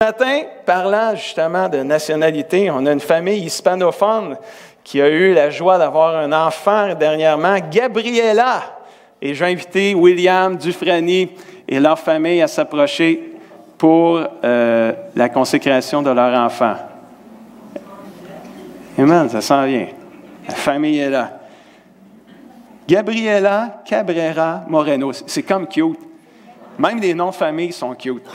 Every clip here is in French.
Ce matin, parlant justement de nationalité, on a une famille hispanophone qui a eu la joie d'avoir un enfant dernièrement, Gabriela. Et j'ai invité William Dufresne et leur famille à s'approcher pour la consécration de leur enfant. Amen, ça s'en vient. La famille est là. Gabriela Cabrera Moreno. C'est comme cute. Même les noms de famille sont cute.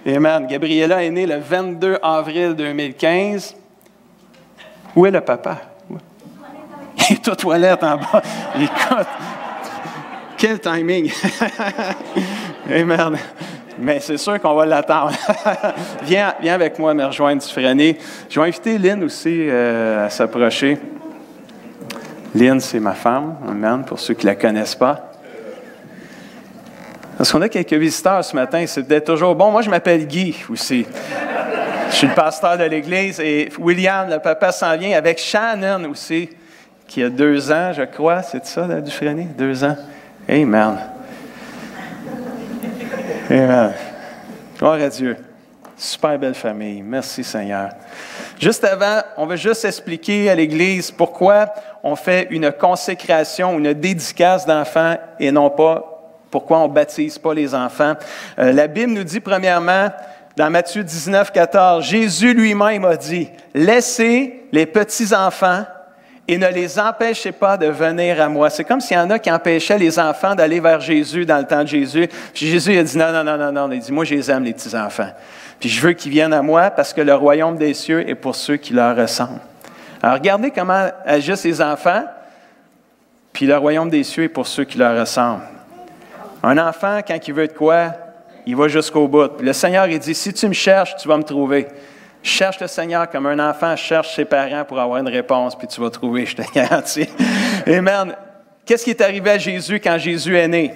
Amen. Gabriela est née le 22 avril 2015. Où est le papa? Il est aux toilettes en bas. Écoute, quel timing! Amen. Mais c'est sûr qu'on va l'attendre. Viens avec moi me rejoindre, Dufresne. Je vais inviter Lynn aussi à s'approcher. Lynn, c'est ma femme, amen, pour ceux qui ne la connaissent pas. Parce qu'on a quelques visiteurs ce matin, c'est peut-être toujours bon. Moi, je m'appelle Guy aussi. Je suis le pasteur de l'Église et William, le papa, s'en vient avec Shannon aussi, qui a 2 ans, je crois. C'est ça, là, Dufresne? 2 ans. Amen. Amen. Gloire à Dieu. Super belle famille. Merci, Seigneur. Juste avant, on va juste expliquer à l'Église pourquoi on fait une consécration, une dédicace d'enfants et non pas pourquoi on ne baptise pas les enfants. La Bible nous dit premièrement, dans Matthieu 19, 14, Jésus lui-même a dit, « Laissez les petits-enfants et ne les empêchez pas de venir à moi. » C'est comme s'il y en a qui empêchaient les enfants d'aller vers Jésus dans le temps de Jésus. Puis Jésus a dit, « Non. » Il dit, « Moi, je les aime, les petits-enfants. Puis je veux qu'ils viennent à moi parce que le royaume des cieux est pour ceux qui leur ressemblent. » Alors, regardez comment agissent les enfants, puis le royaume des cieux est pour ceux qui leur ressemblent. Un enfant, quand il veut de quoi, il va jusqu'au bout. Puis le Seigneur, il dit, si tu me cherches, tu vas me trouver. Cherche le Seigneur comme un enfant cherche ses parents pour avoir une réponse, puis tu vas trouver, je te garantis. Amen. Qu'est-ce qui est arrivé à Jésus quand Jésus est né?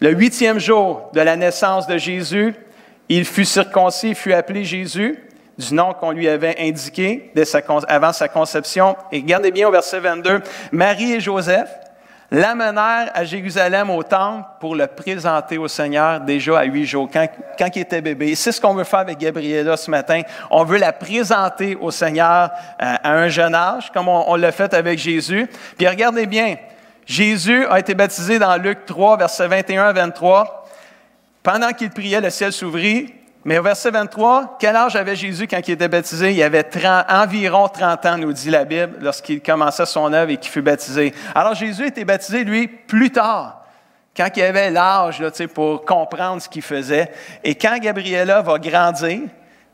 Le 8e jour de la naissance de Jésus, il fut circoncis, il fut appelé Jésus, du nom qu'on lui avait indiqué avant sa conception. Et regardez bien au verset 22, Marie et Joseph l'amenèrent à Jérusalem au temple pour le présenter au Seigneur déjà à 8 jours, quand il était bébé. Et c'est ce qu'on veut faire avec Gabriela ce matin. On veut la présenter au Seigneur à un jeune âge, comme on l'a fait avec Jésus. Puis regardez bien, Jésus a été baptisé dans Luc 3, versets 21 à 23. Pendant qu'il priait, le ciel s'ouvrit. Mais au verset 23, quel âge avait Jésus quand il était baptisé? Il avait environ 30 ans, nous dit la Bible, lorsqu'il commençait son œuvre et qu'il fut baptisé. Alors Jésus a été baptisé, lui, plus tard, quand il avait l'âge là, pour comprendre ce qu'il faisait. Et quand Gabriela va grandir,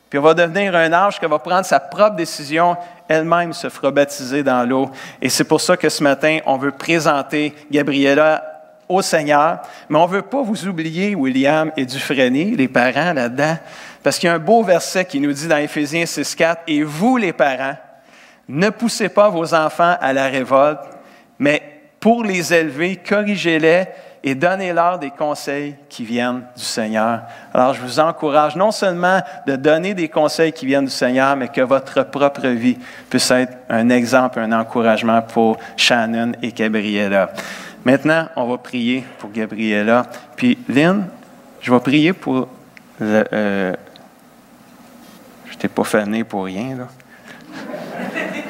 puis va devenir un âge qu'elle va prendre sa propre décision, elle-même se fera baptiser dans l'eau. Et c'est pour ça que ce matin, on veut présenter Gabriela au Seigneur, mais on ne veut pas vous oublier, William et Dufresne, les parents là-dedans, parce qu'il y a un beau verset qui nous dit dans Éphésiens 6,4, « Et vous, les parents, ne poussez pas vos enfants à la révolte, mais pour les élever, corrigez-les et donnez-leur des conseils qui viennent du Seigneur. » Alors, je vous encourage non seulement de donner des conseils qui viennent du Seigneur, mais que votre propre vie puisse être un exemple, un encouragement pour Shannon et Gabriela. Maintenant, on va prier pour Gabriela. Puis, Lynn, je vais prier pour... je t'ai pas fané pour rien, là.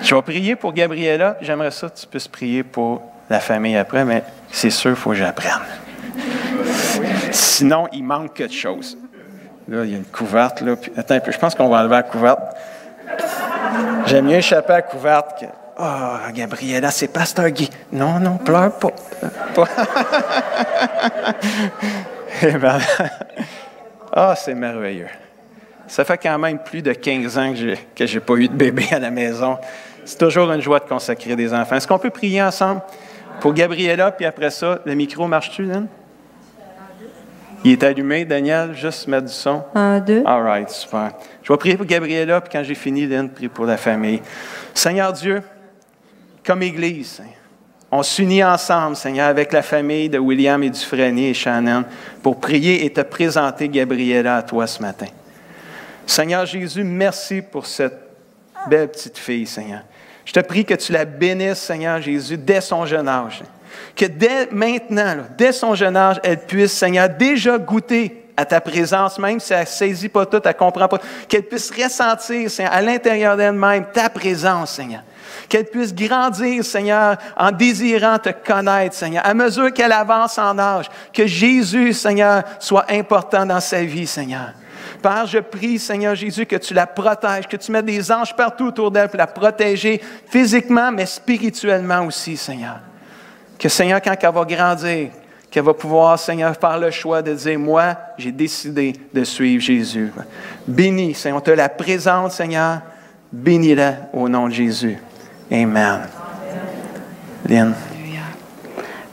Je vais prier pour Gabriela. J'aimerais ça que tu puisses prier pour la famille après, mais c'est sûr, il faut que j'apprenne. Sinon, il manque quelque chose. Là, il y a une couverte, là. Puis, attends un peu, je pense qu'on va enlever la couverte. J'aime mieux échapper à la couverte que... « Ah, oh, Gabriela, c'est Pasteur Guy. » Non, pleure pas. Eh bien, ah, c'est merveilleux. Ça fait quand même plus de 15 ans que j'ai pas eu de bébé à la maison. C'est toujours une joie de consacrer des enfants. Est-ce qu'on peut prier ensemble pour Gabriela, puis après ça, le micro marche-tu, Lynn? Il est allumé, Daniel, juste mettre du son. 1, 2. All right, super. Je vais prier pour Gabriela, puis quand j'ai fini, Lynn, prie pour la famille. Seigneur Dieu, comme Église, on s'unit ensemble, Seigneur, avec la famille de William et Dufresne et Shannon pour prier et te présenter Gabriela à toi ce matin. Seigneur Jésus, merci pour cette belle petite fille, Seigneur. Je te prie que tu la bénisses, Seigneur Jésus, dès son jeune âge. Que dès maintenant, dès son jeune âge, elle puisse, Seigneur, déjà goûter à ta présence, même si elle ne saisit pas tout, elle ne comprend pas, qu'elle puisse ressentir, Seigneur, à l'intérieur d'elle-même, ta présence, Seigneur. Qu'elle puisse grandir, Seigneur, en désirant te connaître, Seigneur, à mesure qu'elle avance en âge. Que Jésus, Seigneur, soit important dans sa vie, Seigneur. Père, je prie, Seigneur Jésus, que tu la protèges, que tu mettes des anges partout autour d'elle pour la protéger physiquement, mais spirituellement aussi, Seigneur. Que, Seigneur, quand elle va grandir, qu'elle va pouvoir, Seigneur, faire le choix de dire, moi, j'ai décidé de suivre Jésus. Bénis, Seigneur, on te la présente, Seigneur. Bénis-la au nom de Jésus. Amen. Lynn.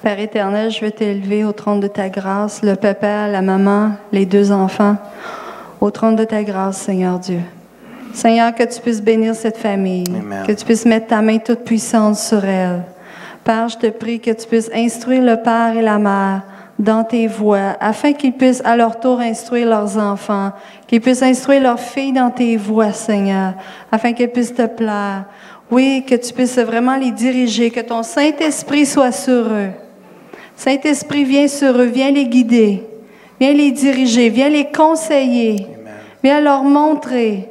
Père éternel, je veux t'élever au trône de ta grâce, le papa, la maman, les 2 enfants, au trône de ta grâce, Seigneur Dieu. Seigneur, que tu puisses bénir cette famille, Amen. Que tu puisses mettre ta main toute puissante sur elle. Père, je te prie que tu puisses instruire le père et la mère dans tes voies, afin qu'ils puissent à leur tour instruire leurs enfants, qu'ils puissent instruire leurs filles dans tes voies, Seigneur, afin qu'elles puissent te plaire. Oui, que tu puisses vraiment les diriger, que ton Saint-Esprit soit sur eux. Saint-Esprit, viens sur eux, viens les guider, viens les diriger, viens les conseiller, Amen. viens leur montrer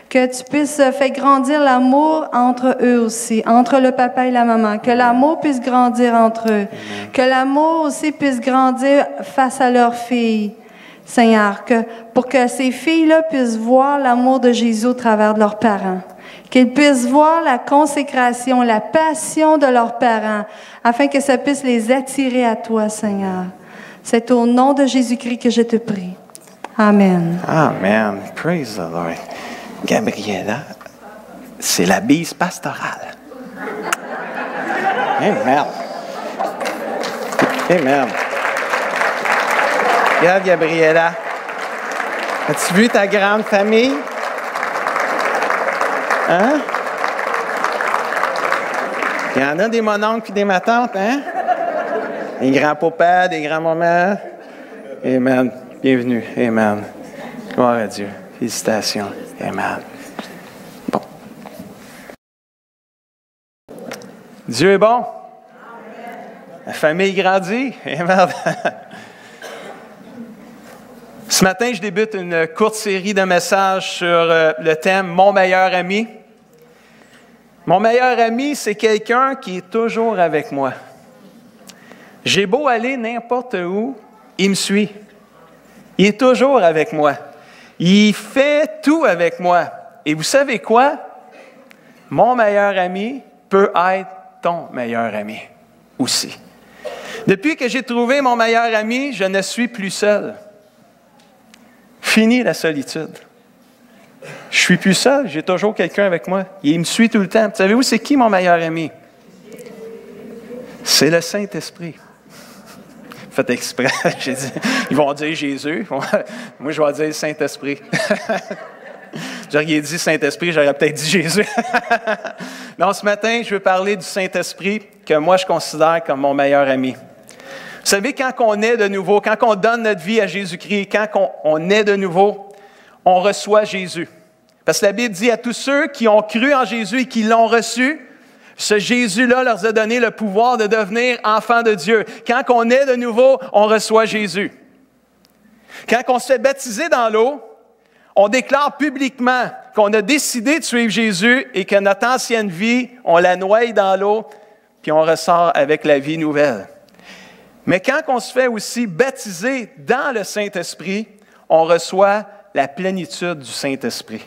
que tu puisses faire grandir l'amour entre eux aussi, entre le papa et la maman, que l'amour puisse grandir entre eux, que l'amour aussi puisse grandir face à leurs filles, Seigneur, pour que ces filles-là puissent voir l'amour de Jésus au travers de leurs parents, qu'ils puissent voir la consécration, la passion de leurs parents, afin que ça puisse les attirer à toi, Seigneur. C'est au nom de Jésus-Christ que je te prie. Amen. Amen. Praise the Lord. Gabriela, c'est la bise pastorale. Amen. Amen. Regarde, Gabriela. As-tu vu ta grande famille? Hein? Il y en a des mononcles et des matantes, hein? Des grands-papas, des grands-mamans. Amen. Bienvenue. Amen. Gloire à Dieu. Félicitations. Amen. Bon. Dieu est bon. La famille grandit. Amen. Ce matin, je débute une courte série de messages sur le thème « Mon meilleur ami ». Mon meilleur ami, c'est quelqu'un qui est toujours avec moi. J'ai beau aller n'importe où, il me suit. Il est toujours avec moi. Il fait tout avec moi. Et vous savez quoi? Mon meilleur ami peut être ton meilleur ami aussi. Depuis que j'ai trouvé mon meilleur ami, je ne suis plus seul. Fini la solitude. Je suis plus seul, j'ai toujours quelqu'un avec moi. Il me suit tout le temps. Savez-vous, c'est qui mon meilleur ami? C'est le Saint-Esprit. Faites exprès, j'ai dit, ils vont dire Jésus. Moi, je vais dire Saint-Esprit. J'aurais dit Saint-Esprit, j'aurais peut-être dit Jésus. Non, ce matin, je veux parler du Saint-Esprit que moi, je considère comme mon meilleur ami. Vous savez, quand on est de nouveau, quand on donne notre vie à Jésus-Christ, quand on est de nouveau, on reçoit Jésus. Parce que la Bible dit à tous ceux qui ont cru en Jésus et qui l'ont reçu, ce Jésus-là leur a donné le pouvoir de devenir enfants de Dieu. Quand on est de nouveau, on reçoit Jésus. Quand on se fait baptiser dans l'eau, on déclare publiquement qu'on a décidé de suivre Jésus et que notre ancienne vie, on la noie dans l'eau, puis on ressort avec la vie nouvelle. Mais quand on se fait aussi baptiser dans le Saint-Esprit, on reçoit la plénitude du Saint-Esprit.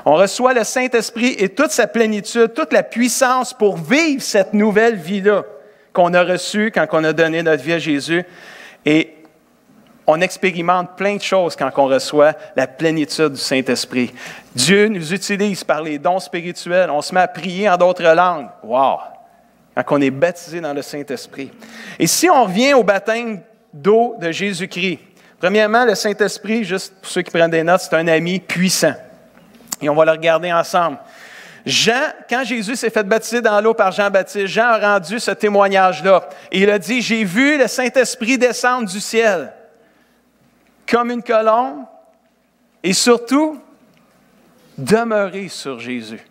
On reçoit le Saint-Esprit et toute sa plénitude, toute la puissance pour vivre cette nouvelle vie-là qu'on a reçue quand on a donné notre vie à Jésus. Et on expérimente plein de choses quand on reçoit la plénitude du Saint-Esprit. Dieu nous utilise par les dons spirituels. On se met à prier en d'autres langues. Wow! Quand on est baptisé dans le Saint-Esprit. Et si on revient au baptême d'eau de Jésus-Christ, premièrement, le Saint-Esprit, juste pour ceux qui prennent des notes, c'est un ami puissant. Et on va le regarder ensemble. Jean, quand Jésus s'est fait baptiser dans l'eau par Jean-Baptiste, Jean a rendu ce témoignage-là. Et il a dit, « J'ai vu le Saint-Esprit descendre du ciel comme une colombe et surtout demeurer sur Jésus. »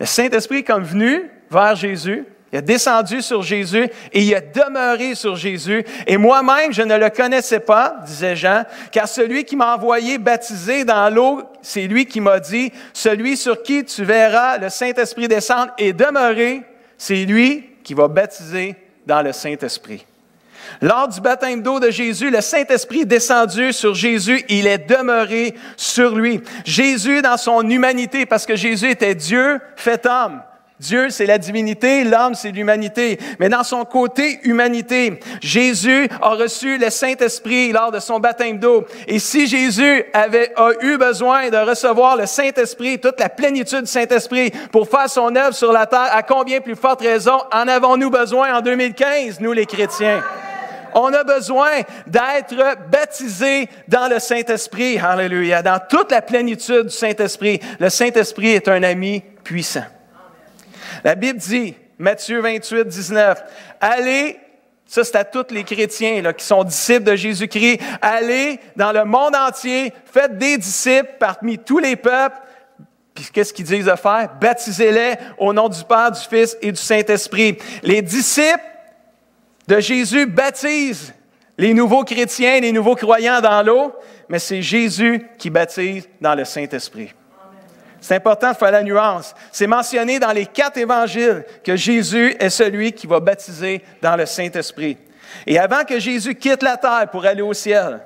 Le Saint-Esprit est comme venu vers Jésus, Il est descendu sur Jésus et il est demeuré sur Jésus. Et moi-même, je ne le connaissais pas, disait Jean, car celui qui m'a envoyé baptiser dans l'eau, c'est lui qui m'a dit, celui sur qui tu verras le Saint-Esprit descendre et demeurer, c'est lui qui va baptiser dans le Saint-Esprit. Lors du baptême d'eau de Jésus, le Saint-Esprit est descendu sur Jésus, il est demeuré sur lui. Jésus, dans son humanité, parce que Jésus était Dieu fait homme. Dieu, c'est la divinité, l'homme, c'est l'humanité. Mais dans son côté humanité, Jésus a reçu le Saint-Esprit lors de son baptême d'eau. Et si Jésus a eu besoin de recevoir le Saint-Esprit, toute la plénitude du Saint-Esprit pour faire son œuvre sur la terre, à combien plus forte raison en avons-nous besoin en 2015, nous les chrétiens? On a besoin d'être baptisés dans le Saint-Esprit. Alléluia. Dans toute la plénitude du Saint-Esprit. Le Saint-Esprit est un ami puissant. La Bible dit, Matthieu 28, 19, « Allez, ça c'est à tous les chrétiens là, qui sont disciples de Jésus-Christ, allez dans le monde entier, faites des disciples parmi tous les peuples. » Puis qu'est-ce qu'ils disent de faire? « Baptisez-les au nom du Père, du Fils et du Saint-Esprit. » Les disciples de Jésus baptisent les nouveaux chrétiens, les nouveaux croyants dans l'eau, mais c'est Jésus qui baptise dans le Saint-Esprit. C'est important de faire la nuance. C'est mentionné dans les 4 évangiles que Jésus est celui qui va baptiser dans le Saint-Esprit. Et avant que Jésus quitte la terre pour aller au ciel,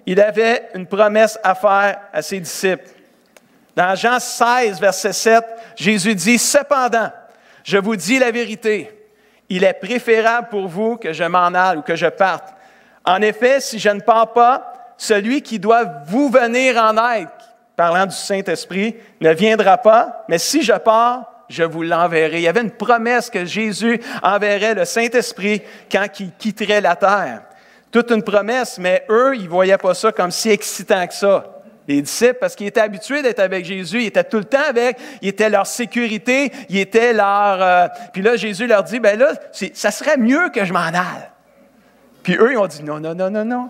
il avait une promesse à faire à ses disciples. Dans Jean 16, verset 7, Jésus dit « Cependant, je vous dis la vérité, il est préférable pour vous que je m'en aille ou que je parte. En effet, si je ne pars pas, celui qui doit vous venir en aide, parlant du Saint-Esprit, ne viendra pas, mais si je pars, je vous l'enverrai. » Il y avait une promesse que Jésus enverrait le Saint-Esprit quand il quitterait la terre. Toute une promesse, mais eux, ils ne voyaient pas ça comme si excitant que ça. Les disciples, parce qu'ils étaient habitués d'être avec Jésus, ils étaient tout le temps avec, ils étaient leur sécurité, ils étaient leur... Puis là, Jésus leur dit, ben là, ça serait mieux que je m'en aille. Puis eux, ils ont dit, non, non, non, non, non.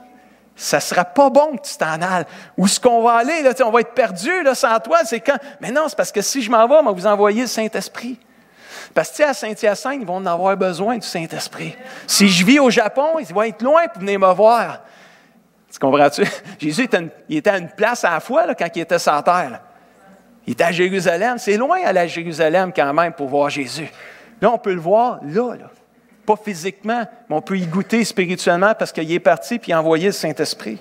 Ça ne sera pas bon que tu t'en ailles. Où est-ce qu'on va aller? Là, on va être perdu là, sans toi. C'est quand? Mais non, c'est parce que si je m'en vais, on va vous envoyer le Saint-Esprit. Parce que à Saint-Hyacinthe, ils vont en avoir besoin du Saint-Esprit. Si je vis au Japon, ils vont être loin pour venir me voir. Tu comprends-tu? Jésus il était à une place à la fois là, quand il était sur la terre. Là. Il était à Jérusalem. C'est loin aller à Jérusalem quand même pour voir Jésus. Là, on peut le voir là. Pas physiquement, mais on peut y goûter spirituellement parce qu'il est parti puis il a envoyé le Saint-Esprit.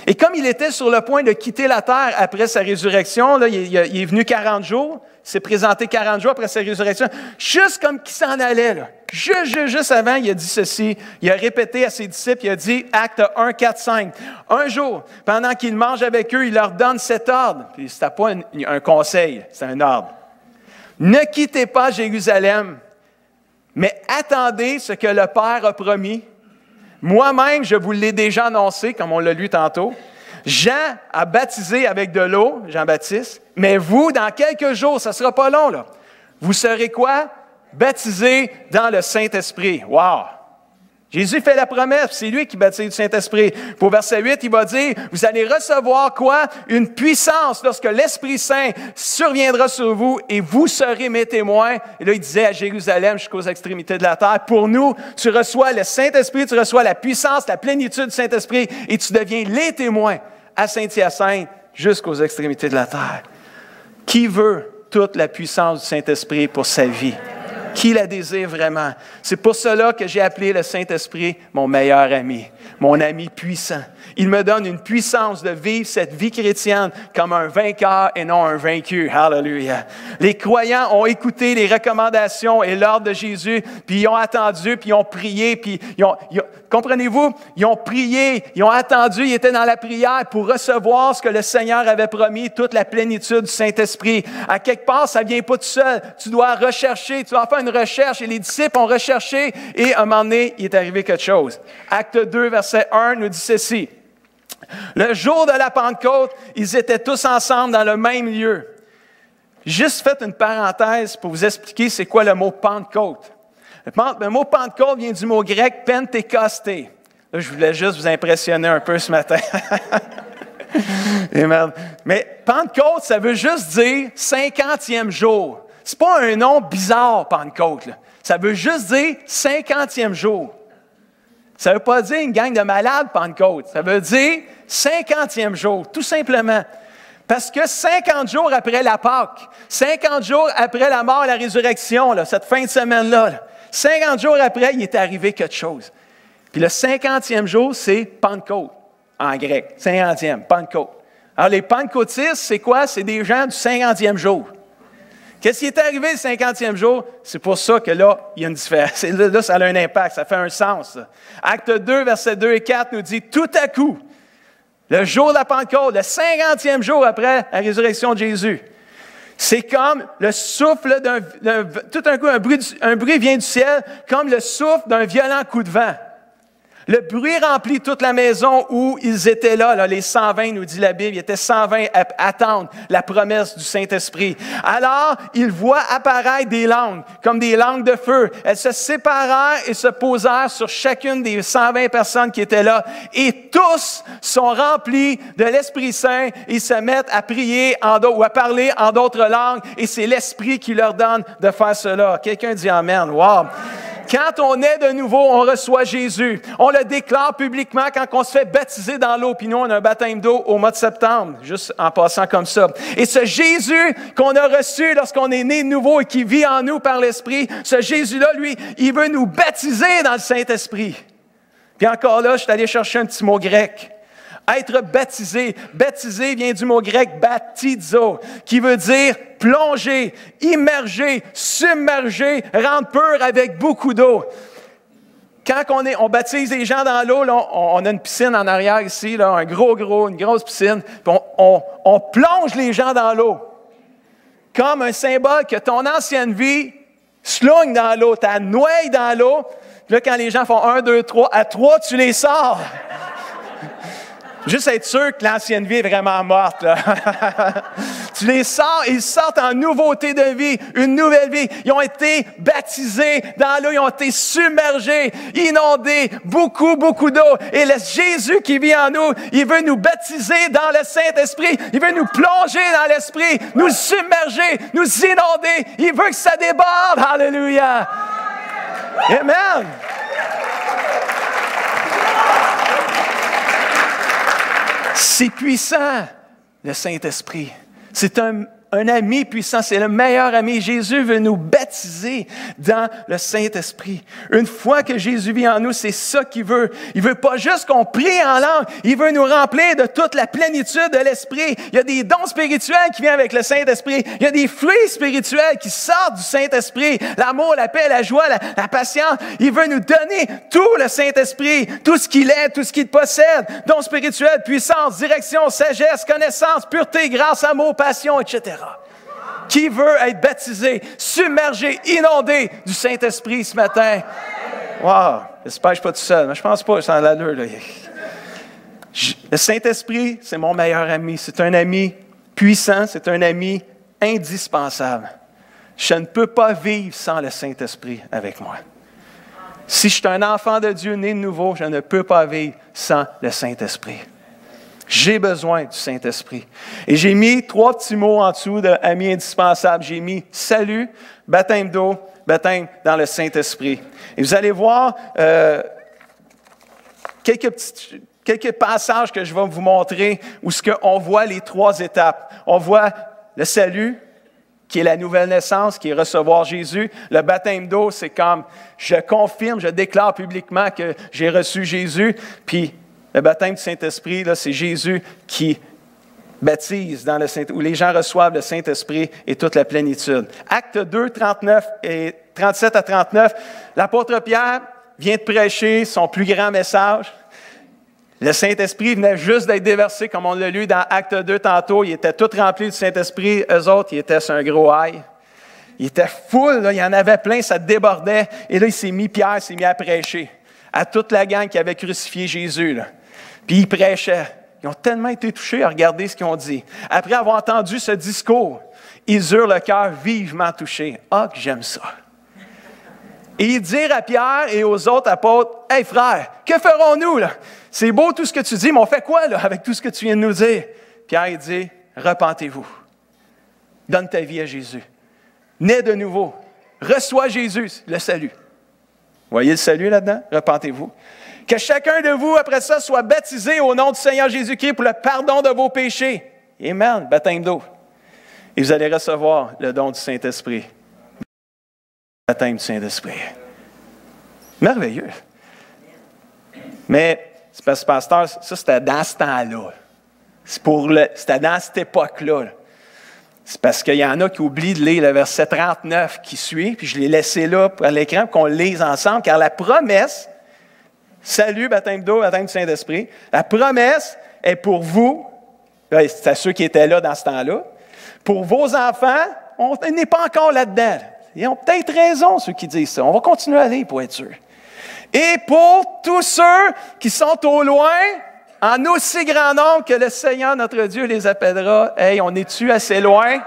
Et comme il était sur le point de quitter la terre après sa résurrection, là, il est venu 40 jours, il s'est présenté 40 jours après sa résurrection, juste comme qu'il s'en allait. Là. Juste avant, il a dit ceci, il a répété à ses disciples, il a dit, Acte 1, 4, 5. Un jour, pendant qu'il mange avec eux, il leur donne cet ordre. Puis ce n'était pas un conseil, c'est un ordre. Ne quittez pas Jérusalem, mais attendez ce que le Père a promis. Moi-même, je vous l'ai déjà annoncé, comme on l'a lu tantôt. Jean a baptisé avec de l'eau, Jean-Baptiste, mais vous, dans quelques jours, ça ne sera pas long, là. Vous serez quoi? Baptisés dans le Saint-Esprit. Wow! Jésus fait la promesse, c'est lui qui baptise du Saint-Esprit. Pour verset 8, il va dire, vous allez recevoir quoi? Une puissance lorsque l'Esprit Saint surviendra sur vous et vous serez mes témoins. Et là, il disait à Jérusalem jusqu'aux extrémités de la terre, pour nous, tu reçois le Saint-Esprit, tu reçois la puissance, la plénitude du Saint-Esprit et tu deviens les témoins à Saint-Hyacinthe jusqu'aux extrémités de la terre. Qui veut toute la puissance du Saint-Esprit pour sa vie? Qui la désire vraiment? C'est pour cela que j'ai appelé le Saint-Esprit mon meilleur ami, mon ami puissant. Il me donne une puissance de vivre cette vie chrétienne comme un vainqueur et non un vaincu. Hallelujah. Les croyants ont écouté les recommandations et l'ordre de Jésus, puis ils ont attendu, puis ils ont prié, puis comprenez-vous, ils ont prié, ils ont attendu, ils étaient dans la prière pour recevoir ce que le Seigneur avait promis, toute la plénitude du Saint-Esprit. À quelque part, ça ne vient pas tout seul. Tu dois rechercher, tu dois faire une recherche, et les disciples ont recherché, et à un moment donné, il est arrivé quelque chose. Acte 2, verset 1 nous dit ceci. Le jour de la Pentecôte, ils étaient tous ensemble dans le même lieu. Juste faites une parenthèse pour vous expliquer c'est quoi le mot Pentecôte. Le mot Pentecôte vient du mot grec Pentécosté. Là, je voulais juste vous impressionner un peu ce matin. Mais Pentecôte, ça veut juste dire 50e jour. c'est pas un nom bizarre, Pentecôte, là. Ça veut juste dire 50e jour. Ça ne veut pas dire une gang de malades, Pentecôte. Ça veut dire 50e jour, tout simplement. Parce que 50 jours après la Pâque, 50 jours après la mort et la résurrection, là, cette fin de semaine-là, 50 jours après, il est arrivé quelque chose. Puis le 50e jour, c'est Pentecôte, en grec. 50e, Pentecôte. Alors, les pentecôtistes, c'est quoi? C'est des gens du 50e jour. Qu'est-ce qui est arrivé le 50e jour? C'est pour ça que là, il y a une différence. Là, ça a un impact, ça fait un sens. Ça. Acte 2, versets 2 et 4 nous dit, tout à coup, le jour de la Pentecôte, le 50e jour après la résurrection de Jésus, c'est comme le souffle tout d'un coup, un bruit vient du ciel, comme le souffle d'un violent coup de vent. Le bruit remplit toute la maison où ils étaient là, les 120, nous dit la Bible. Il était 120 à attendre la promesse du Saint-Esprit. Alors, ils voient apparaître des langues, comme des langues de feu. Elles se séparèrent et se posèrent sur chacune des 120 personnes qui étaient là. Et tous sont remplis de l'Esprit Saint. Ils se mettent à prier ou à parler en d'autres langues. Et c'est l'Esprit qui leur donne de faire cela. Quelqu'un dit Amen. Wow! Quand on est de nouveau, on reçoit Jésus. On le déclare publiquement quand on se fait baptiser dans l'eau. Puis nous, on a un baptême d'eau au mois de septembre, juste en passant comme ça. Et ce Jésus qu'on a reçu lorsqu'on est né de nouveau et qui vit en nous par l'Esprit, ce Jésus-là, lui, il veut nous baptiser dans le Saint-Esprit. Puis encore là, je suis allé chercher un petit mot grec. Être baptisé. Baptisé vient du mot grec baptizo, qui veut dire plonger, immerger, submerger, rendre pur avec beaucoup d'eau. Quand on baptise les gens dans l'eau, là, on a une piscine en arrière ici, là, une grosse piscine, puis on plonge les gens dans l'eau. Comme un symbole que ton ancienne vie slungue dans l'eau, tu noie dans l'eau, puis là, quand les gens font 1, 2, 3, à 3, tu les sors. Juste être sûr que l'ancienne vie est vraiment morte. Là. Tu les sors, ils sortent en nouveauté de vie, une nouvelle vie. Ils ont été baptisés dans l'eau, ils ont été submergés, inondés, beaucoup d'eau. Et le Jésus qui vit en nous, il veut nous baptiser dans le Saint-Esprit. Il veut nous plonger dans l'Esprit, nous submerger, nous inonder. Il veut que ça déborde. Alléluia. Amen. C'est puissant, le Saint-Esprit. C'est un ami puissant, c'est le meilleur ami. Jésus veut nous baptiser dans le Saint-Esprit. Une fois que Jésus vit en nous, c'est ça qu'il veut. Il veut pas juste qu'on prie en langue, il veut nous remplir de toute la plénitude de l'Esprit. Il y a des dons spirituels qui viennent avec le Saint-Esprit. Il y a des fruits spirituels qui sortent du Saint-Esprit. L'amour, la paix, la joie, la patience. Il veut nous donner tout le Saint-Esprit, tout ce qu'il est, tout ce qu'il possède. Dons spirituels, puissance, direction, sagesse, connaissance, pureté, grâce, amour, passion, etc. Qui veut être baptisé, submergé, inondé du Saint-Esprit ce matin? Wow! J'espère que je ne suis pas tout seul, mais je ne pense pas, c'est en l'allure. Le Saint-Esprit, c'est mon meilleur ami. C'est un ami puissant, c'est un ami indispensable. Je ne peux pas vivre sans le Saint-Esprit avec moi. Si je suis un enfant de Dieu né de nouveau, je ne peux pas vivre sans le Saint-Esprit. J'ai besoin du Saint-Esprit. Et j'ai mis 3 petits mots en dessous de « ami indispensable ». J'ai mis « salut »,« baptême d'eau »,« baptême dans le Saint-Esprit ». Et vous allez voir quelques passages que je vais vous montrer où on voit les 3 étapes. On voit le salut, qui est la nouvelle naissance, qui est recevoir Jésus. Le baptême d'eau, c'est comme je confirme, je déclare publiquement que j'ai reçu Jésus, puis le baptême du Saint-Esprit, là, c'est Jésus qui baptise dans le Saint-Esprit, où les gens reçoivent le Saint-Esprit et toute la plénitude. Acte 2, 39 et 37 à 39, l'apôtre Pierre vient de prêcher son plus grand message. Le Saint-Esprit venait juste d'être déversé, comme on l'a lu dans Acte 2 tantôt. Il était tout rempli du Saint-Esprit. Eux autres, ils étaient sur un gros ail. Il était full, là, il y en avait plein, ça débordait. Et là, Pierre s'est mis à prêcher à toute la gang qui avait crucifié Jésus, là. Puis ils prêchaient. Ils ont tellement été touchés à regarder ce qu'ils ont dit. Après avoir entendu ce discours, ils eurent le cœur vivement touché. Ah, que j'aime ça! Et ils dirent à Pierre et aux autres apôtres, « Hey frère, que ferons-nous là? C'est beau tout ce que tu dis, mais on fait quoi là avec tout ce que tu viens de nous dire? » Pierre il dit, « Repentez-vous. Donne ta vie à Jésus. Nais de nouveau. Reçois Jésus, le salut. Voyez le salut là-dedans? Repentez-vous. Que chacun de vous, après ça, soit baptisé au nom du Seigneur Jésus-Christ pour le pardon de vos péchés. Amen. Baptême d'eau. Et vous allez recevoir le don du Saint-Esprit. Baptême du Saint-Esprit. Merveilleux. Mais, c'est parce que, pasteur, ça, c'était dans ce temps-là. C'était dans cette époque-là. C'est parce qu'il y en a qui oublient de lire le verset 39 qui suit, puis je l'ai laissé là à l'écran pour qu'on le lise ensemble, car la promesse, salut, baptême d'eau, baptême du Saint-Esprit, la promesse est pour vous, c'est à ceux qui étaient là dans ce temps-là, pour vos enfants, on n'est pas encore là-dedans. Ils ont peut-être raison, ceux qui disent ça. On va continuer à aller pour être sûr. Et pour tous ceux qui sont au loin, en aussi grand nombre que le Seigneur, notre Dieu, les appellera. Hey, on est-tu assez loin?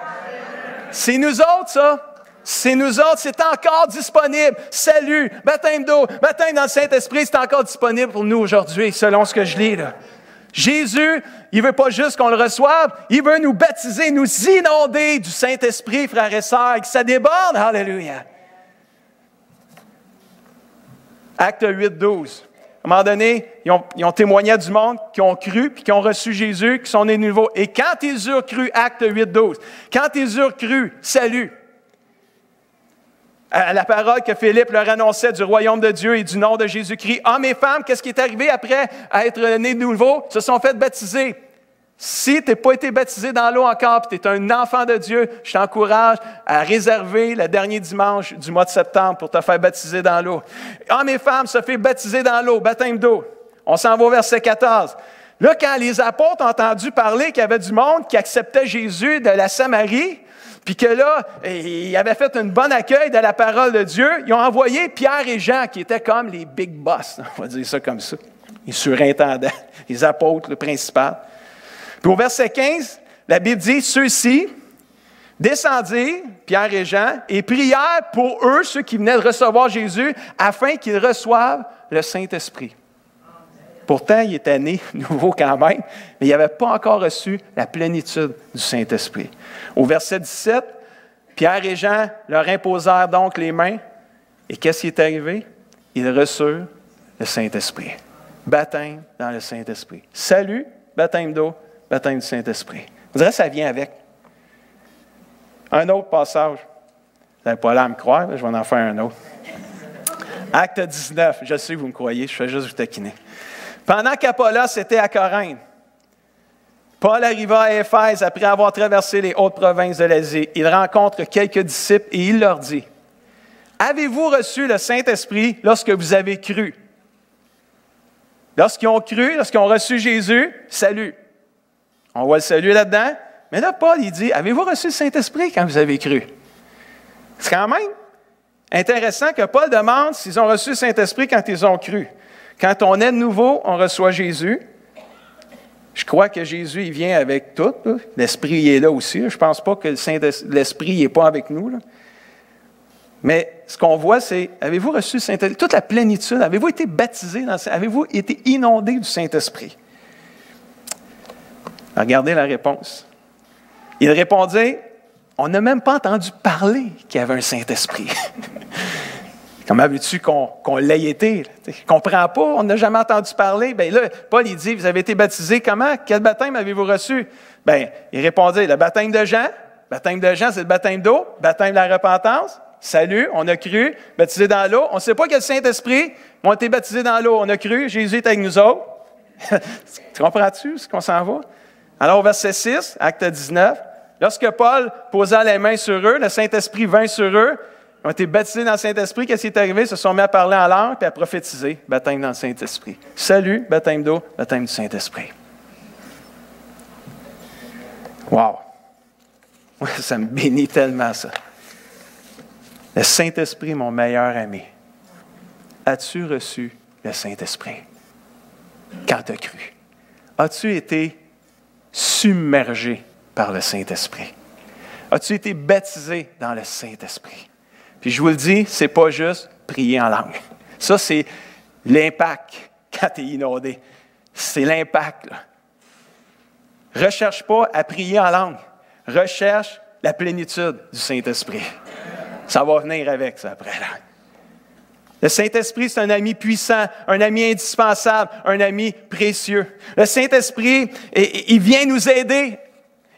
C'est nous autres, ça. C'est nous autres, c'est encore disponible. Salut, baptême d'eau, baptême dans le Saint-Esprit, c'est encore disponible pour nous aujourd'hui, selon ce que je lis là. Jésus, il ne veut pas juste qu'on le reçoive, il veut nous baptiser, nous inonder du Saint-Esprit, frères et sœurs, que ça déborde. Alléluia. Acte 8, 12. À un moment donné, ils ont témoigné à du monde qui ont cru, puis qui ont reçu Jésus, qui sont nés de nouveau. Et quand ils eurent cru, Acte 8, 12, quand ils eurent cru, salut, à la parole que Philippe leur annonçait du royaume de Dieu et du nom de Jésus-Christ, hommes et femmes, qu'est-ce qui est arrivé après être nés de nouveau? Se sont fait baptiser. Si tu n'as pas été baptisé dans l'eau encore, puis tu es un enfant de Dieu, je t'encourage à réserver le dernier dimanche du mois de septembre pour te faire baptiser dans l'eau. Hommes et femmes se fait baptiser dans l'eau, baptême d'eau. On s'en va au verset 14. Là, quand les apôtres ont entendu parler qu'il y avait du monde qui acceptait Jésus de la Samarie, puis que là, ils avaient fait un bon accueil de la parole de Dieu, ils ont envoyé Pierre et Jean, qui étaient comme les big boss, on va dire ça comme ça, les surintendants, les apôtres, le principal. Puis au verset 15, la Bible dit, ceux-ci descendirent, Pierre et Jean, et prièrent pour eux, ceux qui venaient de recevoir Jésus, afin qu'ils reçoivent le Saint-Esprit. Pourtant, il était né nouveau quand même, mais il n'avait pas encore reçu la plénitude du Saint-Esprit. Au verset 17, Pierre et Jean leur imposèrent donc les mains, et qu'est-ce qui est arrivé? Ils reçurent le Saint-Esprit. Baptême dans le Saint-Esprit. Salut, baptême d'eau, baptême du Saint-Esprit. On dirait que ça vient avec. Un autre passage. Vous n'avez pas l'air à me croire, je vais en faire un autre. Acte 19. Je sais que vous me croyez, je fais juste vous taquiner. Pendant qu'Apollos était à Corinthe, Paul arriva à Éphèse après avoir traversé les hautes provinces de l'Asie. Il rencontre quelques disciples et il leur dit, « Avez-vous reçu le Saint-Esprit lorsque vous avez cru? » Lorsqu'ils ont cru, lorsqu'ils ont reçu Jésus, salut. On voit le salut là-dedans. Mais là, Paul, il dit, « Avez-vous reçu le Saint-Esprit quand vous avez cru? » C'est quand même intéressant que Paul demande s'ils ont reçu le Saint-Esprit quand ils ont cru. Quand on est de nouveau, on reçoit Jésus. Je crois que Jésus, il vient avec tout. Là. L'Esprit est là aussi. Je ne pense pas que l'Esprit n'est pas avec nous. Là. Mais ce qu'on voit, c'est, avez-vous reçu le Saint-Esprit? Toute la plénitude, avez-vous été baptisé avez-vous été inondé du Saint-Esprit? Regardez la réponse. Il répondait, on n'a même pas entendu parler qu'il y avait un Saint-Esprit. Comment veux-tu qu'on l'ait été? Je ne comprends pas, on n'a jamais entendu parler. Bien là, Paul, il dit, vous avez été baptisé comment? Quel baptême avez-vous reçu? Bien, il répondait, le baptême de Jean. Baptême de Jean, c'est le baptême d'eau. Baptême de la repentance. Salut, on a cru, baptisé dans l'eau. On ne sait pas quel Saint-Esprit, mais on a été baptisé dans l'eau. On a cru, Jésus est avec nous autres. Tu comprends-tu ce qu'on s'en va? Alors, au verset 6, acte 19, lorsque Paul posa les mains sur eux, le Saint-Esprit vint sur eux. Ils ont été baptisés dans le Saint-Esprit. Qu'est-ce qui est arrivé? Ils se sont mis à parler en langue et à prophétiser. Baptême dans le Saint-Esprit. Salut, baptême d'eau, baptême du Saint-Esprit. Wow! Ça me bénit tellement, ça. Le Saint-Esprit, mon meilleur ami. As-tu reçu le Saint-Esprit quand tu as cru? As-tu été submergé par le Saint-Esprit? As-tu été baptisé dans le Saint-Esprit? Puis je vous le dis, c'est pas juste prier en langue. Ça, c'est l'impact quand tu es inondé. C'est l'impact. Là. Recherche pas à prier en langue. Recherche la plénitude du Saint-Esprit. Ça va venir avec ça après. Là. Le Saint-Esprit, c'est un ami puissant, un ami indispensable, un ami précieux. Le Saint-Esprit, il vient nous aider.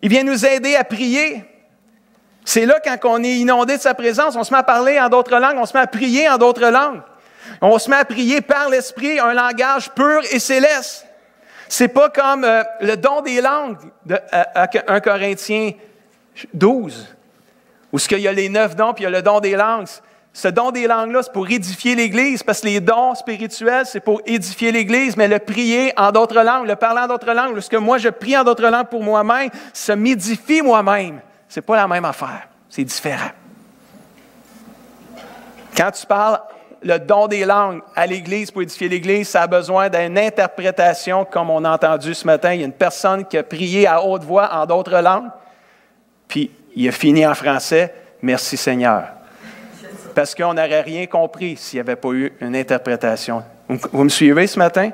Il vient nous aider à prier. C'est là, quand on est inondé de sa présence, on se met à parler en d'autres langues, on se met à prier en d'autres langues. On se met à prier par l'Esprit un langage pur et céleste. C'est pas comme le don des langues de 1 Corinthiens 12, où il y a les 9 dons, puis il y a le don des langues. Ce don des langues-là, c'est pour édifier l'Église, parce que les dons spirituels, c'est pour édifier l'Église, mais le prier en d'autres langues, le parler en d'autres langues, lorsque moi je prie en d'autres langues pour moi-même, ça m'édifie moi-même. C'est pas la même affaire, c'est différent. Quand tu parles le don des langues à l'Église pour édifier l'Église, ça a besoin d'une interprétation, comme on a entendu ce matin. Il y a une personne qui a prié à haute voix en d'autres langues, puis il a fini en français, « Merci Seigneur ». Parce qu'on n'aurait rien compris s'il n'y avait pas eu une interprétation. Vous me suivez ce matin?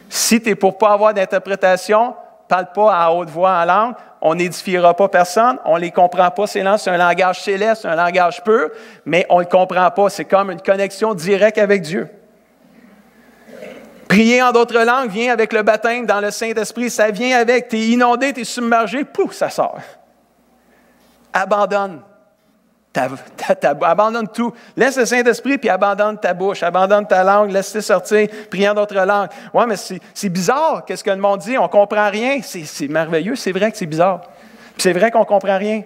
Si tu es pour ne pas avoir d'interprétation, parle pas à haute voix en langue, on n'édifiera pas personne, on ne les comprend pas, ces langues, c'est un langage céleste, un langage pur, mais on ne le comprend pas, c'est comme une connexion directe avec Dieu. Prier en d'autres langues vient avec le baptême dans le Saint-Esprit, ça vient avec, tu es inondé, tu es submergé, pouf, ça sort. Abandonne. Abandonne tout. Laisse le Saint-Esprit, puis abandonne ta bouche, abandonne ta langue, laisse-le sortir, prie en d'autres langues. Oui, mais c'est bizarre, qu'est-ce que le monde dit, on ne comprend rien. C'est merveilleux, c'est vrai que c'est bizarre. Puis c'est vrai qu'on ne comprend rien.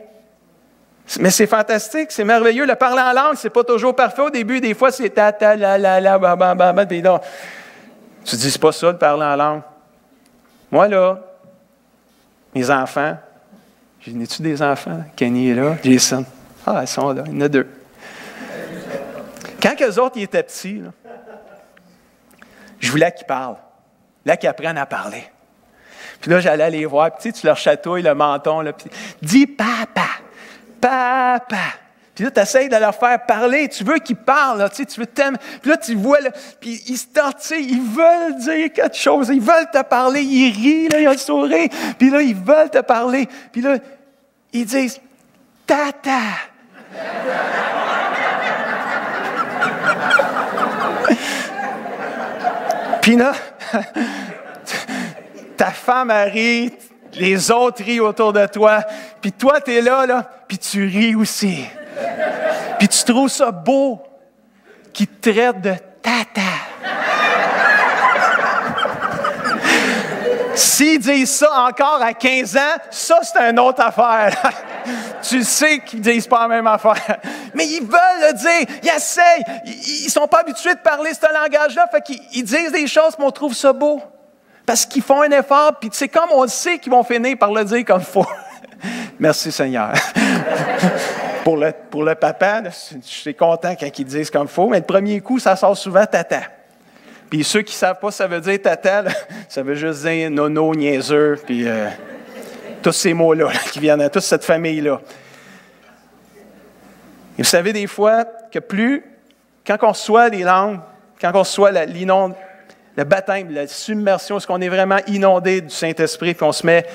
Mais c'est fantastique, c'est merveilleux. Le parler en langue, c'est pas toujours parfait au début. Des fois, c'est ta, la, ba, ba, ba, ba, puis là, tu te dis, c'est pas ça, le parler en langue. Moi, là, mes enfants, n'ai-tu des enfants? Kenny est là, Jason. Ah, ils sont là, il y en a 2. Quand eux autres ils étaient petits, là, je voulais qu'ils parlent. Là, qu'ils apprennent à parler. Puis là, j'allais les voir. Puis tu leur chatouilles le menton. Là, puis dis papa, papa. Puis là, tu essaies de leur faire parler. Tu veux qu'ils parlent. Là, tu veux t'aimer. Puis là, tu vois, là, puis ils se tortillent. Ils veulent dire quelque chose. Ils veulent te parler. Ils rient, là, ils ont le sourire. Puis là, ils veulent te parler. Puis là, ils disent tata. Puis là, ta femme rit, les autres rient autour de toi, puis toi, tu es là, puis tu ris aussi. Puis tu trouves ça beau qu'ils te traitent de tata. S'ils disent ça encore à 15 ans, ça, c'est une autre affaire. Tu sais qu'ils ne disent pas la même affaire. Mais ils veulent le dire. Ils essayent. Ils ne sont pas habitués de parler ce langage-là. Fait qu'ils disent des choses, mais on trouve ça beau. Parce qu'ils font un effort, puis c'est comme on sait qu'ils vont finir par le dire comme il faut. Merci Seigneur. Pour le papa, je suis content quand ils disent comme il faut, mais le premier coup, ça sort souvent tata. Puis ceux qui ne savent pas ça veut dire tata, là, ça veut juste dire nono, niaiseux, puis tous ces mots-là qui viennent à toute cette famille-là. Et vous savez des fois que quand on reçoit les langues, quand on reçoit le baptême, la submersion, est-ce qu'on est vraiment inondé du Saint-Esprit, puis on se met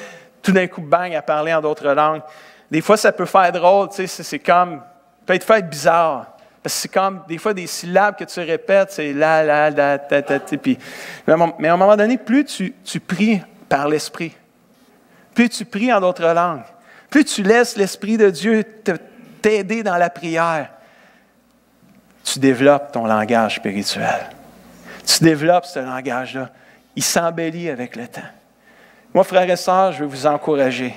tout d'un coup, bang, à parler en d'autres langues. Des fois, ça peut faire drôle, tu sais, c'est comme, peut-être faire bizarre. Parce que c'est comme, des fois, des syllabes que tu répètes, c'est la, ta, puis... Mais à un moment donné, plus tu pries par l'Esprit, plus tu pries en d'autres langues, plus tu laisses l'Esprit de Dieu t'aider dans la prière, tu développes ton langage spirituel. Tu développes ce langage-là. Il s'embellit avec le temps. Moi, frères et sœurs, je veux vous encourager.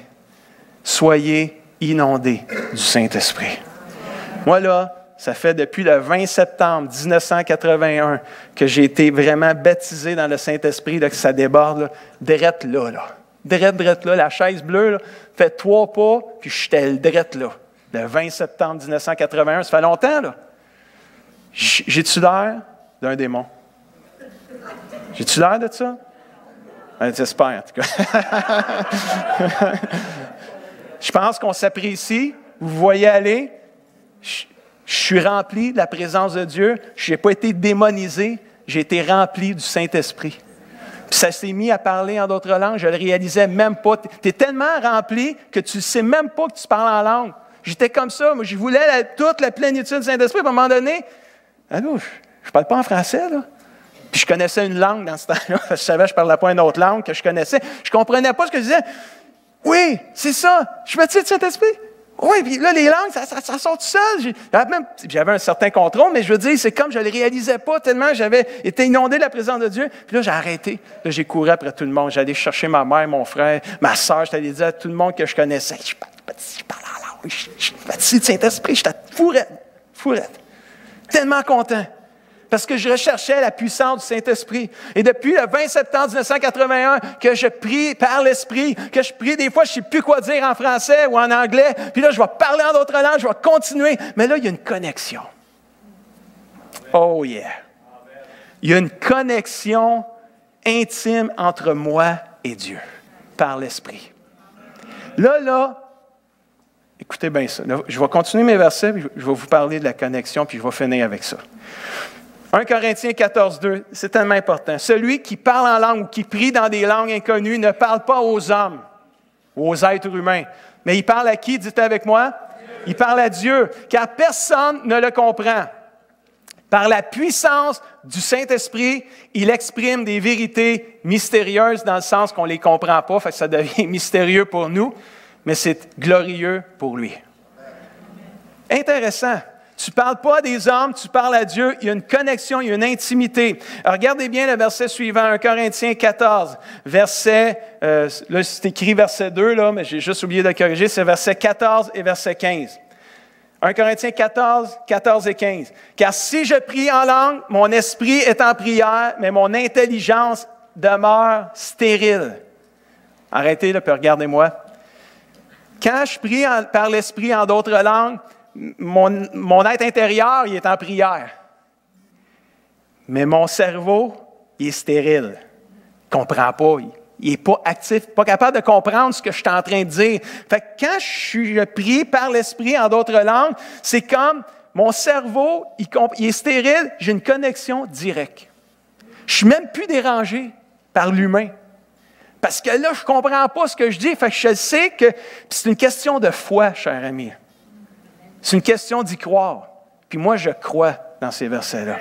Soyez inondés du Saint-Esprit. Moi, là, ça fait depuis le 20 septembre 1981 que j'ai été vraiment baptisé dans le Saint-Esprit, là, que ça déborde, là, drette là. Drette là, la chaise bleue, là, fait 3 pas, puis j'étais drette là. Le 20 septembre 1981, ça fait longtemps, là. J'ai-tu l'air d'un démon? J'ai-tu l'air de ça? J'espère, en tout cas. Je pense qu'on s'apprécie. Vous voyez aller. Je suis rempli de la présence de Dieu. Je n'ai pas été démonisé. J'ai été rempli du Saint-Esprit. Puis ça s'est mis à parler en d'autres langues. Je ne le réalisais même pas. Tu es tellement rempli que tu ne sais même pas que tu parles en langue. J'étais comme ça. Moi, je voulais toute la plénitude du Saint-Esprit. Puis à un moment donné, allô, je ne parle pas en français, là. Puis je connaissais une langue dans ce temps-là. Je savais que je ne parlais pas une autre langue que je connaissais. Je ne comprenais pas ce que je disais. Oui, c'est ça. Je suis baptisé du Saint-Esprit. Oui, puis là, les langues, ça sort tout seul. J'avais un certain contrôle, mais je veux dire, c'est comme je ne le réalisais pas tellement j'avais été inondé de la présence de Dieu. Puis là, j'ai arrêté. Là, j'ai couru après tout le monde. J'allais chercher ma mère, mon frère, ma soeur. J'allais dire à tout le monde que je connaissais. Je parle en langue. Je suis baptisé du Saint-Esprit. J'étais fourrette. Tellement content. Parce que je recherchais la puissance du Saint-Esprit. Et depuis le 20 septembre 1981, que je prie par l'Esprit, que je prie, des fois, je ne sais plus quoi dire en français ou en anglais, puis là, je vais parler en d'autres langues, je vais continuer. Mais là, il y a une connexion. Oh yeah! Il y a une connexion intime entre moi et Dieu, par l'Esprit. Là, écoutez bien ça. Là, je vais continuer mes versets, puis je vais vous parler de la connexion, puis je vais finir avec ça. 1 Corinthiens 14, 2, c'est tellement important. Celui qui parle en langue ou qui prie dans des langues inconnues ne parle pas aux hommes, ou aux êtres humains. Mais il parle à qui? Dites avec moi. Il parle à Dieu, car personne ne le comprend. Par la puissance du Saint-Esprit, il exprime des vérités mystérieuses dans le sens qu'on ne les comprend pas, fait que ça devient mystérieux pour nous, mais c'est glorieux pour lui. Intéressant. Tu ne parles pas à des hommes, tu parles à Dieu. Il y a une connexion, il y a une intimité. Alors, regardez bien le verset suivant, 1 Corinthiens 14, verset, là c'est écrit verset 2, là, mais j'ai juste oublié de corriger, c'est verset 14 et verset 15. 1 Corinthiens 14, 14 et 15. Car si je prie en langue, mon esprit est en prière, mais mon intelligence demeure stérile. Arrêtez là, puis regardez-moi. Quand je prie par l'esprit en d'autres langues, mon être intérieur, il est en prière. Mais mon cerveau, il est stérile. Il ne comprend pas. Il n'est pas actif, pas capable de comprendre ce que je suis en train de dire. Fait que quand je prie par l'esprit en d'autres langues, c'est comme mon cerveau, il est stérile, j'ai une connexion directe. Je ne suis même plus dérangé par l'humain. Parce que là, je ne comprends pas ce que je dis. Fait que je sais que c'est une question de foi, cher ami. C'est une question d'y croire. Puis moi, je crois dans ces versets-là.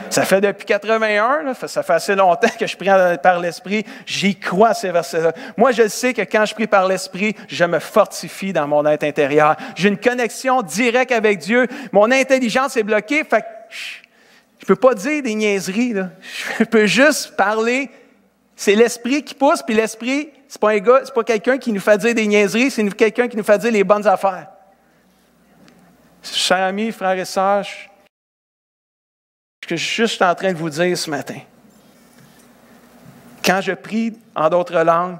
Ça fait depuis 81, là, ça fait assez longtemps que je prie par l'Esprit. J'y crois à ces versets-là. Moi, je sais que quand je prie par l'Esprit, je me fortifie dans mon être intérieur. J'ai une connexion directe avec Dieu. Mon intelligence est bloquée. Fait que je ne peux pas dire des niaiseries. Là. Je peux juste parler. C'est l'Esprit qui pousse, puis l'Esprit, c'est pas un gars, c'est pas quelqu'un qui nous fait dire des niaiseries, c'est quelqu'un qui nous fait dire les bonnes affaires. Chers amis, frères et sœurs, ce que je suis juste en train de vous dire ce matin, quand je prie en d'autres langues,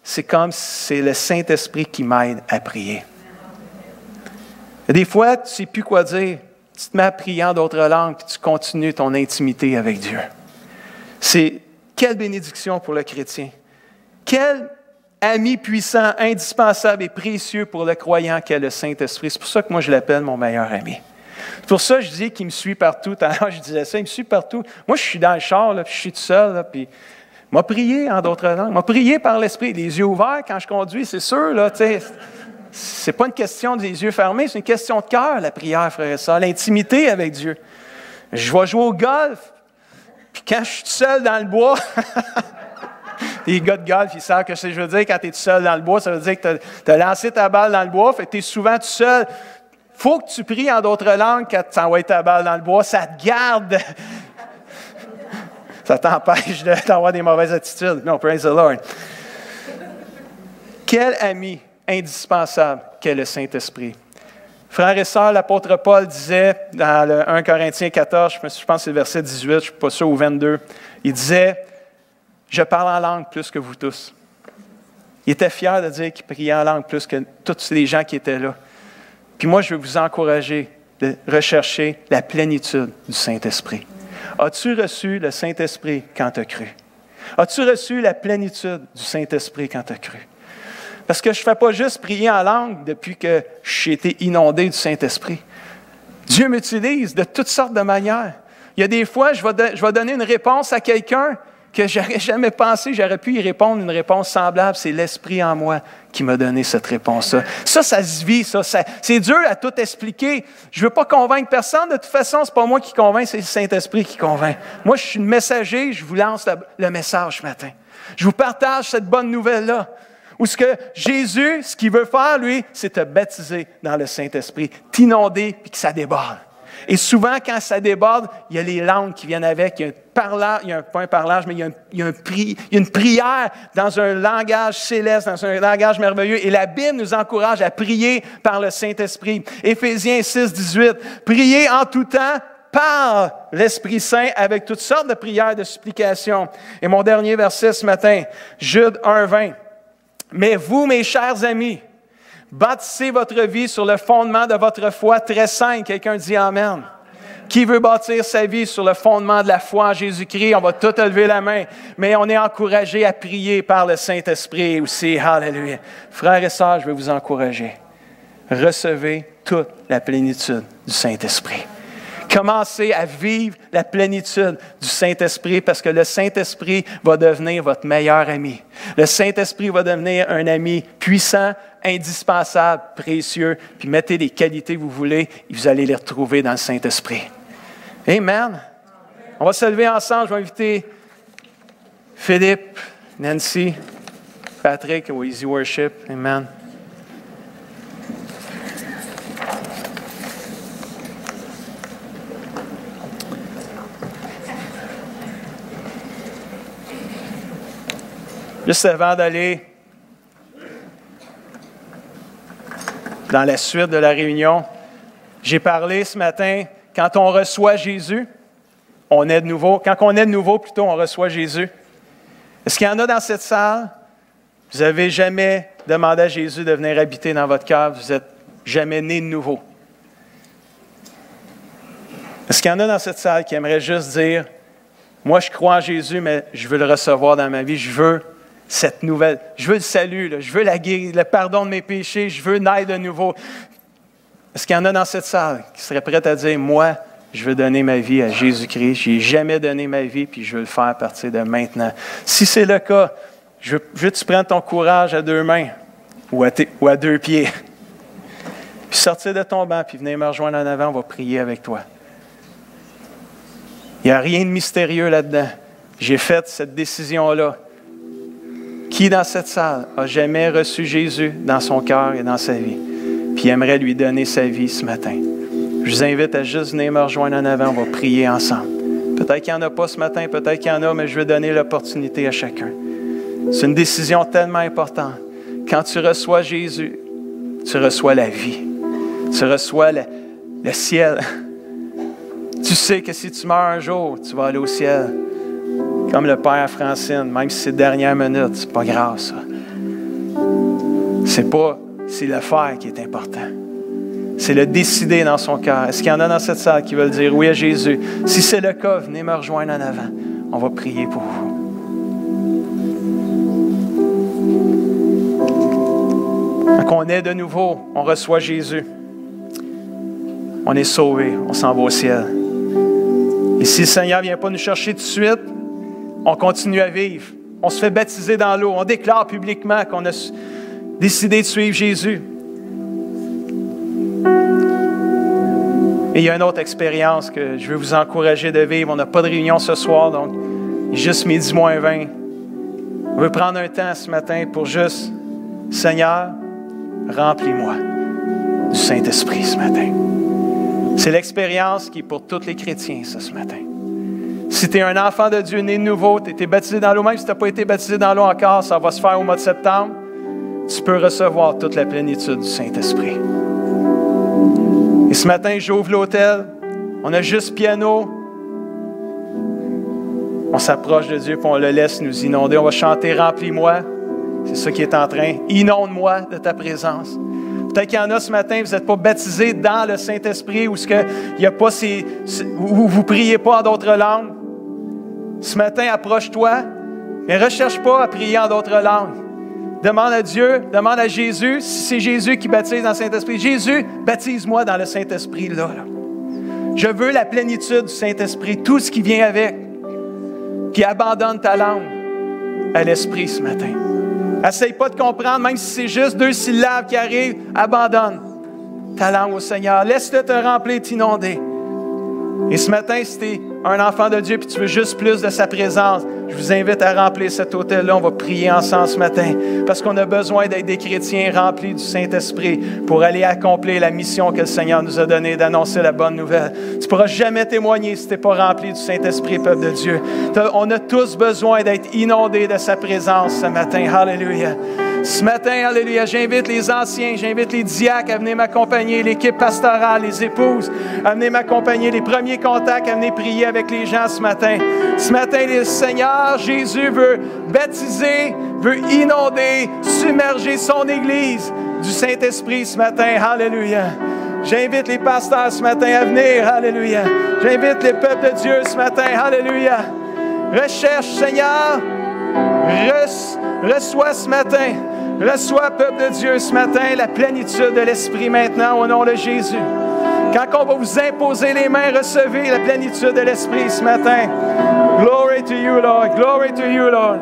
c'est comme si c'est le Saint-Esprit qui m'aide à prier. Des fois, tu ne sais plus quoi dire. Tu te mets à prier en d'autres langues, puis tu continues ton intimité avec Dieu. Quelle bénédiction pour le chrétien. Quel ami puissant, indispensable et précieux pour le croyant qu'est le Saint-Esprit. C'est pour ça que moi, je l'appelle mon meilleur ami. C'est pour ça que je dis qu'il me suit partout. Tout à l'heure, je disais ça, il me suit partout. Moi, je suis dans le char, là, puis je suis tout seul, là, puis m'a prié en d'autres langues, m'a prié par l'Esprit, les yeux ouverts quand je conduis, c'est sûr, là, tu sais. C'est pas une question des yeux fermés, c'est une question de cœur, la prière, frère et sœur, l'intimité avec Dieu. Je vais jouer au golf, puis quand je suis tout seul dans le bois... Les gars de golf, ils savent que je veux dire, quand tu es tout seul dans le bois, ça veut dire que tu as lancé ta balle dans le bois, fait que tu es souvent tout seul. Il faut que tu pries en d'autres langues quand tu envoies ta balle dans le bois. Ça te garde. Ça t'empêche d'avoir des mauvaises attitudes. Non, praise the Lord. Quel ami indispensable qu'est le Saint-Esprit. Frères et sœurs, l'apôtre Paul disait dans le 1 Corinthiens 14, je pense que c'est le verset 18, je ne suis pas sûr, ou 22, il disait... Je parle en langue plus que vous tous. Il était fier de dire qu'il priait en langue plus que tous les gens qui étaient là. Puis moi, je veux vous encourager de rechercher la plénitude du Saint-Esprit. As-tu reçu le Saint-Esprit quand tu as cru? As-tu reçu la plénitude du Saint-Esprit quand tu as cru? Parce que je ne fais pas juste prier en langue depuis que j'ai été inondé du Saint-Esprit. Dieu m'utilise de toutes sortes de manières. Il y a des fois, je vais donner une réponse à quelqu'un, que j'aurais jamais pensé, j'aurais pu y répondre une réponse semblable. C'est l'Esprit en moi qui m'a donné cette réponse-là. Ça se vit, ça. C'est dur à tout expliquer. Je ne veux pas convaincre personne. De toute façon, ce n'est pas moi qui convainc, c'est le Saint-Esprit qui convainc. Moi, je suis le messager, je vous lance le message ce matin. Je vous partage cette bonne nouvelle-là. Où ce que Jésus, ce qu'il veut faire, lui, c'est te baptiser dans le Saint-Esprit, t'inonder puis que ça déborde. Et souvent, quand ça déborde, il y a les langues qui viennent avec. Il y a pas un parlage, mais il y a une prière dans un langage céleste, dans un langage merveilleux. Et la Bible nous encourage à prier par le Saint-Esprit. Éphésiens 6, 18. Priez en tout temps par l'Esprit Saint avec toutes sortes de prières, de supplications. Et mon dernier verset ce matin, Jude 1, 20. Mais vous, mes chers amis, bâtissez votre vie sur le fondement de votre foi très sainte. Quelqu'un dit Amen. Qui veut bâtir sa vie sur le fondement de la foi en Jésus-Christ? On va tout lever la main, mais on est encouragé à prier par le Saint-Esprit aussi. Alléluia. Frères et sœurs, je vais vous encourager. Recevez toute la plénitude du Saint-Esprit. Commencez à vivre la plénitude du Saint-Esprit parce que le Saint-Esprit va devenir votre meilleur ami. Le Saint-Esprit va devenir un ami puissant, indispensable, précieux. Puis mettez les qualités que vous voulez et vous allez les retrouver dans le Saint-Esprit. Amen. On va se lever ensemble. Je vais inviter Philippe, Nancy, Patrick au Easy Worship. Amen. Juste avant d'aller dans la suite de la réunion, j'ai parlé ce matin, quand on reçoit Jésus, on est de nouveau. Quand on est de nouveau, plutôt, on reçoit Jésus. Est-ce qu'il y en a dans cette salle? Vous n'avez jamais demandé à Jésus de venir habiter dans votre cœur, vous n'êtes jamais né de nouveau. Est-ce qu'il y en a dans cette salle qui aimerait juste dire, moi je crois en Jésus, mais je veux le recevoir dans ma vie, je veux cette nouvelle, je veux le salut, là, je veux le pardon de mes péchés, je veux naître de nouveau. Est-ce qu'il y en a dans cette salle qui serait prêt à dire, moi, je veux donner ma vie à Jésus-Christ, je n'ai jamais donné ma vie, puis je veux le faire à partir de maintenant. Si c'est le cas, je veux que tu prennes ton courage à deux mains ou à deux pieds, puis sortir de ton banc, puis venir me rejoindre en avant, on va prier avec toi. Il n'y a rien de mystérieux là-dedans. J'ai fait cette décision-là. Qui dans cette salle a jamais reçu Jésus dans son cœur et dans sa vie, puis aimerait lui donner sa vie ce matin? Je vous invite à juste venir me rejoindre en avant, on va prier ensemble. Peut-être qu'il n'y en a pas ce matin, peut-être qu'il y en a, mais je veux donner l'opportunité à chacun. C'est une décision tellement importante. Quand tu reçois Jésus, tu reçois la vie. Tu reçois le ciel. Tu sais que si tu meurs un jour, tu vas aller au ciel. Comme le Père Francine, même si c'est dernière minute, c'est pas grave ça. C'est le faire qui est important. C'est le décider dans son cœur. Est-ce qu'il y en a dans cette salle qui veulent dire oui à Jésus? Si c'est le cas, venez me rejoindre en avant. On va prier pour vous. Quand on est de nouveau, on reçoit Jésus. On est sauvé, on s'en va au ciel. Et si le Seigneur ne vient pas nous chercher tout de suite, on continue à vivre. On se fait baptiser dans l'eau. On déclare publiquement qu'on a décidé de suivre Jésus. Et il y a une autre expérience que je veux vous encourager de vivre. On n'a pas de réunion ce soir, donc il est juste midi moins 20. On veut prendre un temps ce matin pour juste, Seigneur, remplis-moi du Saint-Esprit ce matin. C'est l'expérience qui est pour tous les chrétiens, ça, ce matin. Si tu es un enfant de Dieu né de nouveau, tu as été baptisé dans l'eau, même si tu n'as pas été baptisé dans l'eau encore, ça va se faire au mois de septembre, tu peux recevoir toute la plénitude du Saint-Esprit. Et ce matin, j'ouvre l'autel, on a juste piano, on s'approche de Dieu et on le laisse nous inonder. On va chanter « Remplis-moi ». C'est ça qui est en train. Inonde-moi de ta présence. Peut-être qu'il y en a ce matin, vous n'êtes pas baptisés dans le Saint-Esprit ou vous ne priez pas en d'autres langues. Ce matin, approche-toi, mais ne recherche pas à prier en d'autres langues. Demande à Dieu, demande à Jésus, si c'est Jésus qui baptise dans le Saint-Esprit. Jésus, baptise-moi dans le Saint-Esprit, là. Je veux la plénitude du Saint-Esprit, tout ce qui vient avec. Puis abandonne ta langue à l'Esprit ce matin. Essaye pas de comprendre, même si c'est juste 2 syllabes qui arrivent, abandonne ta langue au Seigneur. Laisse-le te remplir, t'inonder. Et ce matin, si tu es un enfant de Dieu et tu veux juste plus de sa présence, je vous invite à remplir cet hôtel-là. On va prier ensemble ce matin parce qu'on a besoin d'être des chrétiens remplis du Saint-Esprit pour aller accomplir la mission que le Seigneur nous a donnée, d'annoncer la bonne nouvelle. Tu ne pourras jamais témoigner si tu n'es pas rempli du Saint-Esprit, peuple de Dieu. On a tous besoin d'être inondés de sa présence ce matin. Alléluia. Ce matin, alléluia, j'invite les anciens, j'invite les diacres à venir m'accompagner, l'équipe pastorale, les épouses, à venir m'accompagner, les premiers contacts, à venir prier avec les gens ce matin. Ce matin, le Seigneur Jésus veut baptiser, veut inonder, submerger son Église du Saint-Esprit ce matin. Alléluia. J'invite les pasteurs ce matin à venir. Alléluia. J'invite les peuples de Dieu ce matin. Alléluia. Recherche, Seigneur. Reçois ce matin. Reçois, peuple de Dieu, ce matin, la plénitude de l'Esprit maintenant, au nom de Jésus. Quand on va vous imposer les mains, recevez la plénitude de l'Esprit ce matin. Glory to you, Lord. Glory to you, Lord.